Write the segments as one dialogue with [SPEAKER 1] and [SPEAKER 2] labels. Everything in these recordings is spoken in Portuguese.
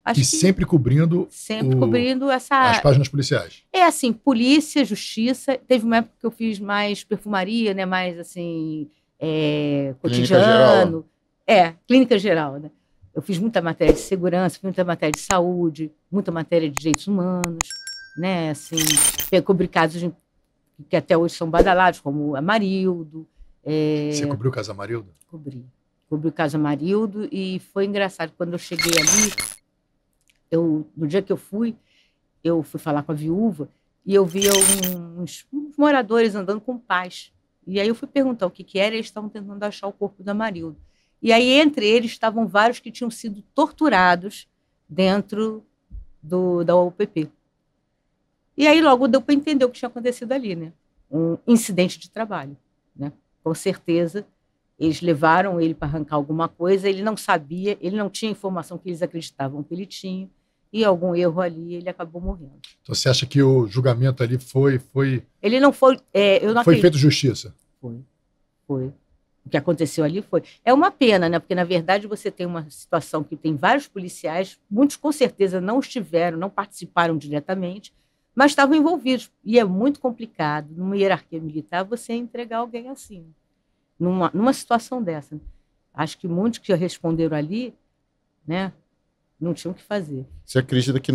[SPEAKER 1] Acho
[SPEAKER 2] e
[SPEAKER 1] que
[SPEAKER 2] sempre cobrindo
[SPEAKER 1] sempre cobrindo essa...
[SPEAKER 2] as páginas policiais.
[SPEAKER 1] É assim, polícia, justiça. Teve uma época que eu fiz mais perfumaria, né? Mais assim,
[SPEAKER 3] Clínica geral.
[SPEAKER 1] cotidiano. Clínica geral, né? Eu fiz muita matéria de segurança, muita matéria de saúde, muita matéria de direitos humanos, né? Assim, cobri casos que até hoje são badalados, como Amarildo.
[SPEAKER 2] Você cobriu o caso Amarildo?
[SPEAKER 1] Cobri o caso Amarildo e foi engraçado. Quando eu cheguei ali, no dia que eu fui falar com a viúva e eu via uns moradores andando com paz. E aí eu fui perguntar o que era, e eles estavam tentando achar o corpo do Amarildo. E aí, entre eles, estavam vários que tinham sido torturados dentro da UPP. E aí logo deu para entender o que tinha acontecido ali, né? Um incidente de trabalho, né? Com certeza, eles levaram ele para arrancar alguma coisa, ele não sabia, ele não tinha a informação que eles acreditavam que ele tinha, e algum erro ali, ele acabou morrendo.
[SPEAKER 2] Então você acha que o julgamento ali foi...
[SPEAKER 1] Ele não foi...
[SPEAKER 2] foi feito justiça?
[SPEAKER 1] Foi. O que aconteceu ali foi... É uma pena, né? Porque, na verdade, você tem uma situação que tem vários policiais, muitos com certeza não participaram diretamente, mas estavam envolvidos. E é muito complicado, numa hierarquia militar, você entregar alguém assim, numa situação dessa. Acho que muitos que responderam ali, né, não tinham o que fazer.
[SPEAKER 3] Você acredita que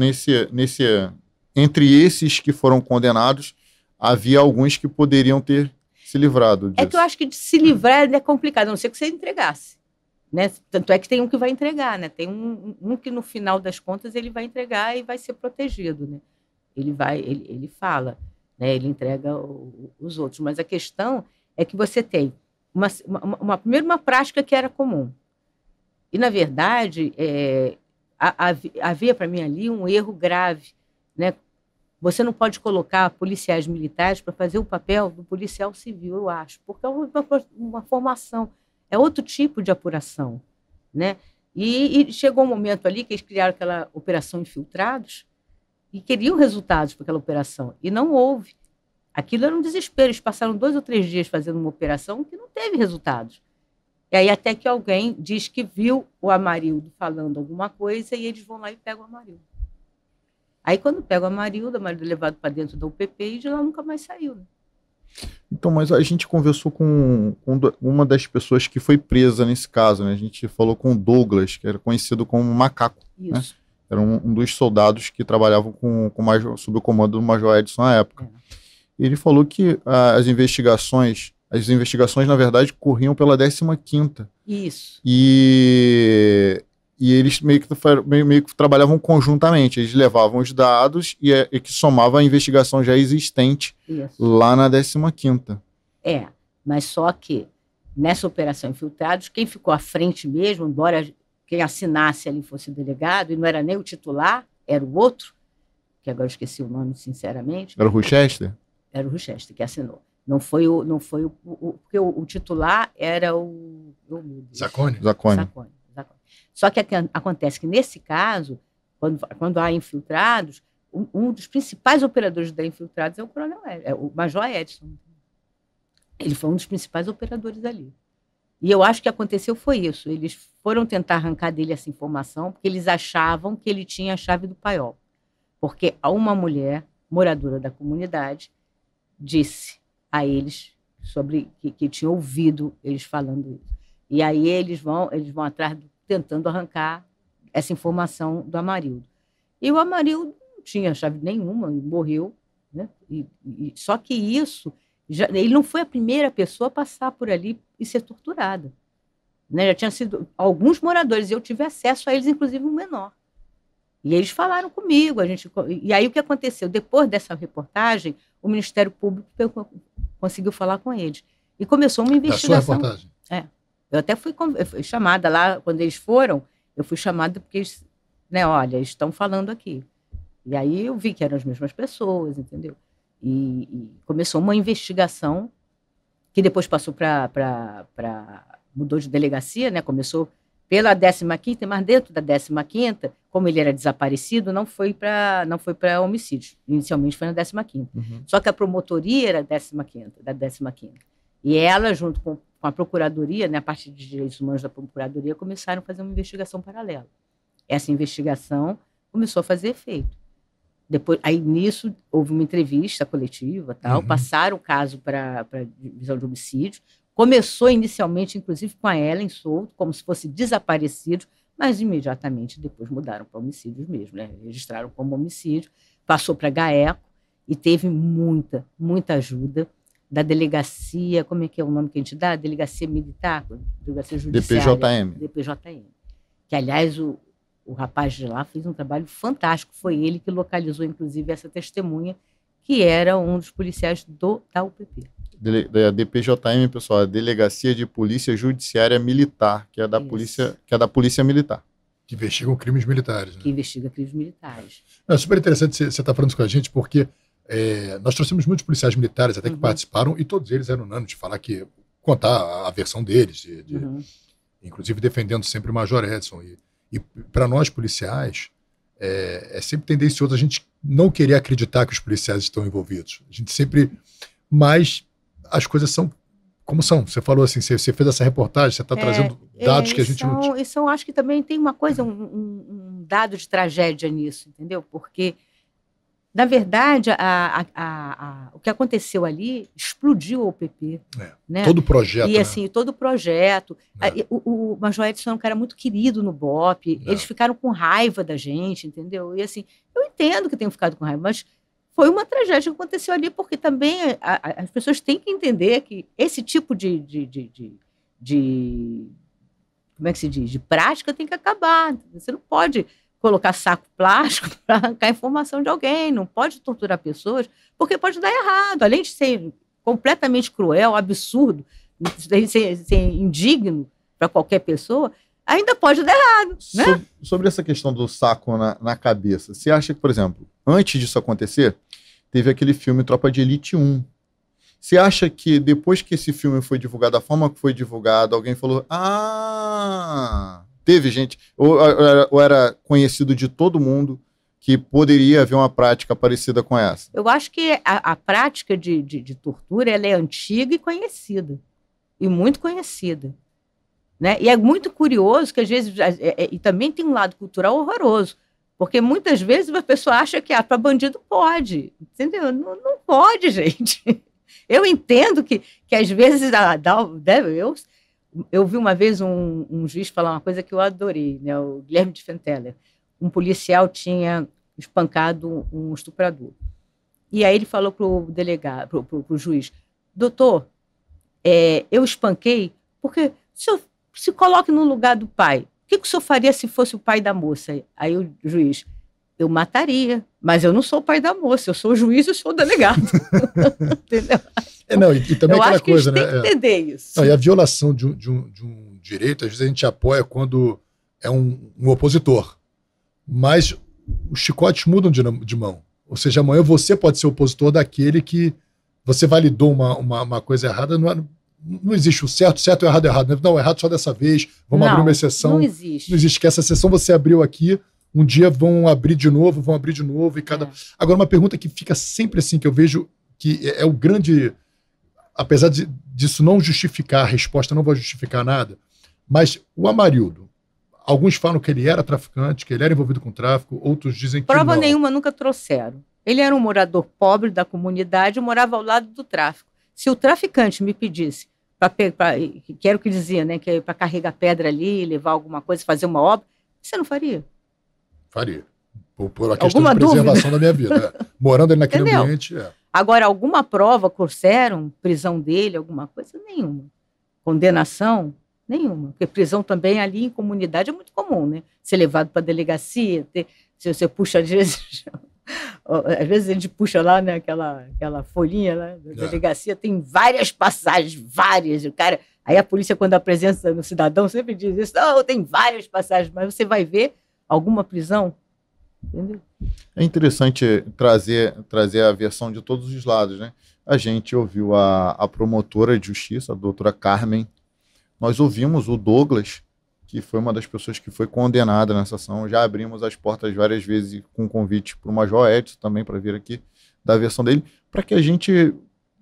[SPEAKER 3] entre esses que foram condenados, havia alguns que poderiam ter se livrado disso?
[SPEAKER 1] É que eu acho que de se livrar é complicado, a não ser que você entregasse. Né? Tanto é que tem um que vai entregar, né? Tem um que no final das contas ele vai entregar e vai ser protegido, né? Ele fala, né? Ele entrega os outros. Mas a questão é que você tem primeiro uma prática que era comum. E, na verdade, havia para mim ali um erro grave, né? Você não pode colocar policiais militares para fazer o papel do policial civil, eu acho, porque é uma formação, é outro tipo de apuração, né? E chegou um momento ali que eles criaram aquela operação Infiltrados e queriam resultados para aquela operação, e não houve. Aquilo era um desespero, eles passaram 2 ou 3 dias fazendo uma operação que não teve resultados. E aí até que alguém diz que viu o Amarildo falando alguma coisa e eles vão lá e pegam o Amarildo. Aí, quando pega o Amarildo é levado para dentro da UPP e de lá nunca mais saiu. Né?
[SPEAKER 3] Então, mas a gente conversou com uma das pessoas que foi presa nesse caso, né? A gente falou com o Douglas, que era conhecido como Macaco.
[SPEAKER 1] Isso.
[SPEAKER 3] Né? Era um dos soldados que trabalhavam sob o comando do Major Edson na época. Ele falou que as investigações, na verdade, corriam pela 15ª.
[SPEAKER 1] Isso.
[SPEAKER 3] E eles meio que trabalhavam conjuntamente. Eles levavam os dados e que somava a investigação já existente lá na 15ª.
[SPEAKER 1] Mas só que nessa operação Infiltrados, quem ficou à frente mesmo, embora quem assinasse ali fosse o delegado, e não era nem o titular, era o outro, que agora eu esqueci o nome, sinceramente.
[SPEAKER 3] Era o Rochester?
[SPEAKER 1] Era o Rochester que assinou. Não foi porque o titular era o...
[SPEAKER 2] Zacone.
[SPEAKER 1] Só que acontece que, nesse caso, quando há infiltrados, um dos principais operadores da Infiltrados é o Major Edson. Ele foi um dos principais operadores ali. E eu acho que aconteceu foi isso. Eles foram tentar arrancar dele essa informação porque eles achavam que ele tinha a chave do paiol. Porque uma mulher, moradora da comunidade, disse a eles sobre que tinha ouvido eles falando isso. E aí eles vão atrás tentando arrancar essa informação do Amarildo. E o Amarildo não tinha chave nenhuma, morreu. Né? Só que isso, ele não foi a primeira pessoa a passar por ali e ser torturada. Né? Já tinha sido alguns moradores, e eu tive acesso a eles, inclusive um menor. E eles falaram comigo. E aí o que aconteceu? Depois dessa reportagem, o Ministério Público conseguiu falar com eles. E começou uma investigação.
[SPEAKER 2] Da sua reportagem?
[SPEAKER 1] Eu até fui chamada lá, quando eles foram, eu fui chamada porque eles, né, olha, eles estão falando aqui. E aí eu vi que eram as mesmas pessoas, entendeu? E começou uma investigação que depois passou mudou de delegacia, né? Começou pela 15ª, mas dentro da 15ª, como ele era desaparecido, não foi para homicídio. Inicialmente foi na 15ª.
[SPEAKER 3] Uhum.
[SPEAKER 1] Só que a promotoria era da 15ª. E ela, junto com a Procuradoria, né, a parte de Direitos Humanos da Procuradoria, começaram a fazer uma investigação paralela. essa investigação começou a fazer efeito. Depois, aí nisso houve uma entrevista coletiva, tal, passaram o caso para a divisão de homicídios. Começou inicialmente, inclusive, com a Ellen solto, como se fosse desaparecido, mas imediatamente depois mudaram para homicídios mesmo, né? Registraram como homicídio, passou para GAECO e teve muita ajuda da delegacia, como é que é o nome que a gente dá? Delegacia Militar, Delegacia Judiciária. DPJM. Que, aliás, o rapaz de lá fez um trabalho fantástico. Foi ele que localizou, inclusive, essa testemunha, que era um dos policiais da UPP.
[SPEAKER 3] Da DPJM, pessoal, a Delegacia de Polícia Judiciária Militar, que é da Polícia Militar.
[SPEAKER 2] Que investigam crimes militares. Né?
[SPEAKER 1] Que investiga crimes militares.
[SPEAKER 2] É super interessante você estar falando isso com a gente, porque nós trouxemos muitos policiais militares até que participaram, e todos eles eram unânimes de falar contar a versão deles, inclusive defendendo sempre o Major Edson. E para nós policiais, é sempre tendencioso a gente não querer acreditar que os policiais estão envolvidos. A gente sempre... Mas as coisas são como são. Você falou assim, você fez essa reportagem, você está trazendo dados que a gente não tinha.
[SPEAKER 1] Isso eu acho que também tem uma coisa, um dado de tragédia nisso, entendeu? Porque, na verdade, o que aconteceu ali explodiu o UPP. Né?
[SPEAKER 2] Todo o projeto.
[SPEAKER 1] E assim, todo o projeto. O Major Edson é um cara muito querido no BOPE, eles ficaram com raiva da gente, entendeu? E assim, eu entendo que tenham ficado com raiva, mas foi uma tragédia que aconteceu ali, porque também as pessoas têm que entender que esse tipo de como é que se diz? De prática tem que acabar. Você não pode colocar saco plástico para arrancar informação de alguém, não pode torturar pessoas, porque pode dar errado. Além de ser completamente cruel, absurdo, ser indigno para qualquer pessoa, ainda pode dar errado. Né?
[SPEAKER 3] Sobre essa questão do saco na cabeça, você acha que, por exemplo, antes disso acontecer, teve aquele filme Tropa de Elite 1. Você acha que depois que esse filme foi divulgado, da forma que foi divulgado, alguém falou, teve gente, ou era conhecido de todo mundo que poderia haver uma prática parecida com essa?
[SPEAKER 1] Eu acho que a prática de tortura ela é antiga e conhecida. E muito conhecida. Né? E é muito curioso que, às vezes, e também tem um lado cultural horroroso, porque muitas vezes a pessoa acha que para bandido pode, entendeu? Não pode, gente. Eu entendo que às vezes, eu vi uma vez um juiz falar uma coisa que eu adorei, né? O Guilherme de Fenteller. Um policial tinha espancado um estuprador. E aí ele falou para o delegado, para o juiz, doutor, eu espanquei porque o senhor se coloque no lugar do pai. O que o senhor faria se fosse o pai da moça? Aí o juiz, eu mataria, mas eu não sou o pai da moça, eu sou o juiz e eu sou o delegado. Entendeu?
[SPEAKER 2] E também
[SPEAKER 1] eu
[SPEAKER 2] aquela
[SPEAKER 1] acho
[SPEAKER 2] coisa,
[SPEAKER 1] que
[SPEAKER 2] né?
[SPEAKER 1] Tem que entender isso.
[SPEAKER 2] E a violação de um direito, às vezes a gente apoia quando é um opositor. Mas os chicotes mudam de mão. Ou seja, amanhã você pode ser opositor daquele que você validou uma coisa errada. Não existe o certo e o errado. Não, errado só dessa vez, vamos abrir uma exceção.
[SPEAKER 1] Não existe.
[SPEAKER 2] Não existe, que essa exceção você abriu aqui, um dia vão abrir de novo, e cada... Agora, uma pergunta que fica sempre assim, que eu vejo que é o grande... Apesar disso não justificar, a resposta não vai justificar nada, mas o Amarildo, alguns falam que ele era traficante, que ele era envolvido com tráfico, outros dizem que
[SPEAKER 1] Prova
[SPEAKER 2] não.
[SPEAKER 1] nenhuma nunca trouxeram. Ele era um morador pobre da comunidade, morava ao lado do tráfico. Se o traficante me pedisse, que era o que dizia, né, que é para carregar pedra ali, levar alguma coisa, fazer uma obra, você não faria?
[SPEAKER 2] Faria. Por a questão de preservação da minha vida. Morando ali naquele ambiente.
[SPEAKER 1] Agora, alguma prova trouxeram, prisão dele, alguma coisa? Nenhuma. Condenação? Nenhuma. Porque prisão também ali em comunidade é muito comum, né? Ser levado para a delegacia, se você puxa, às vezes a gente puxa lá, né, aquela folhinha lá da delegacia, tem várias passagens, várias. O cara, aí a polícia, quando apresenta no cidadão, sempre diz isso, não, tem várias passagens, mas você vai ver alguma prisão, entendeu?
[SPEAKER 3] É interessante trazer a versão de todos os lados, né? A gente ouviu a promotora de justiça, a doutora Carmen, nós ouvimos o Douglas, que foi uma das pessoas que foi condenada nessa ação. Já abrimos as portas várias vezes com convite para o Major Edson também, para vir aqui dar a versão dele, para que a gente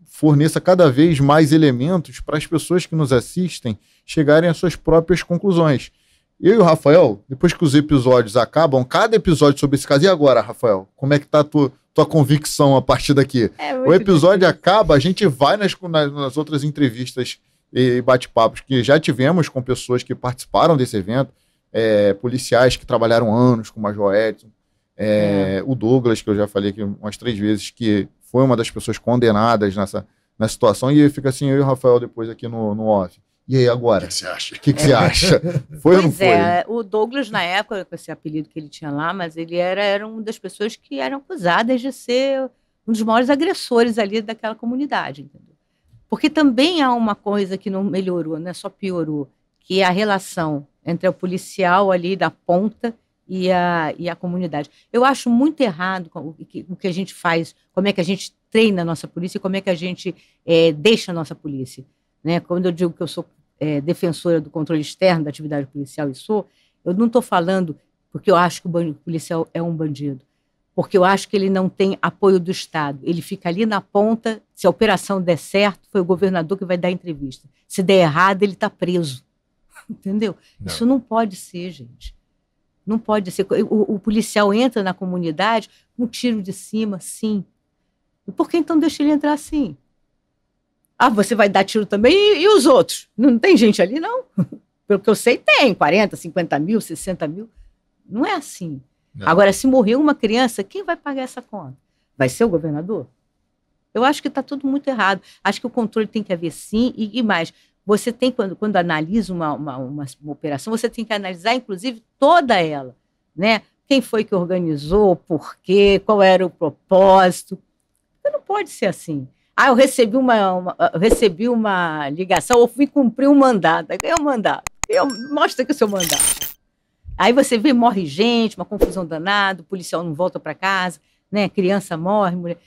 [SPEAKER 3] forneça cada vez mais elementos para as pessoas que nos assistem chegarem às suas próprias conclusões. Eu e o Rafael, depois que os episódios acabam, cada episódio sobre esse caso. E agora, Rafael? Como é que tá a tua convicção a partir daqui? O episódio acaba, a gente vai nas outras entrevistas e bate-papos que já tivemos com pessoas que participaram desse evento, policiais que trabalharam anos com o Major Edson, o Douglas, que eu já falei aqui umas 3 vezes, que foi uma das pessoas condenadas nessa situação, e fica assim, eu e o Rafael depois aqui no off. E aí, agora? O que você acha? O que você acha? Foi ou não foi?
[SPEAKER 1] O Douglas, na época, com esse apelido que ele tinha lá, mas ele era uma das pessoas que eram acusadas de ser um dos maiores agressores ali daquela comunidade, entendeu? Porque também há uma coisa que não melhorou, não é só piorou, que é a relação entre o policial ali da ponta e a comunidade. Eu acho muito errado o que a gente faz, como é que a gente treina a nossa polícia e como é que a gente deixa a nossa polícia. Né? Quando eu digo que eu sou defensora do controle externo da atividade policial, eu não estou falando porque eu acho que o policial é um bandido, porque eu acho que ele não tem apoio do Estado. Ele fica ali na ponta, se a operação der certo, foi o governador que vai dar a entrevista. Se der errado, ele está preso. Entendeu? Não. Isso não pode ser, gente. Não pode ser. O policial entra na comunidade, um tiro de cima, sim. E por que então deixa ele entrar assim? Ah, você vai dar tiro também e os outros? Não tem gente ali, não? Pelo que eu sei, tem 40, 50 mil, 60 mil. Não é assim. Não. Agora, se morrer uma criança, quem vai pagar essa conta? Vai ser o governador? Eu acho que está tudo muito errado. Acho que o controle tem que haver sim e mais. Você tem, quando analisa uma operação, você tem que analisar, inclusive, toda ela. Né? Quem foi que organizou, por quê, qual era o propósito. Não pode ser assim. Ah, eu recebi uma ligação, ou fui cumprir um mandato. Aí ganhei um mandato. Mostra aqui o seu mandato. Aí você vê, morre gente, uma confusão danada, o policial não volta para casa, né? Criança morre, mulher.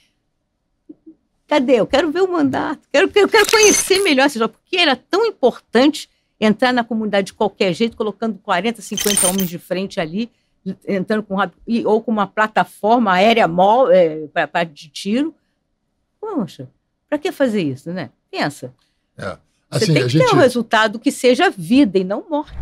[SPEAKER 1] Cadê? Eu quero ver o mandato. Eu quero conhecer melhor esse jogo, porque era tão importante entrar na comunidade de qualquer jeito, colocando 40, 50 homens de frente ali, entrando ou com uma plataforma aérea de tiro. Poxa, para que fazer isso, né? Pensa.
[SPEAKER 2] Assim,
[SPEAKER 1] você tem que ter um resultado que seja vida e não morte.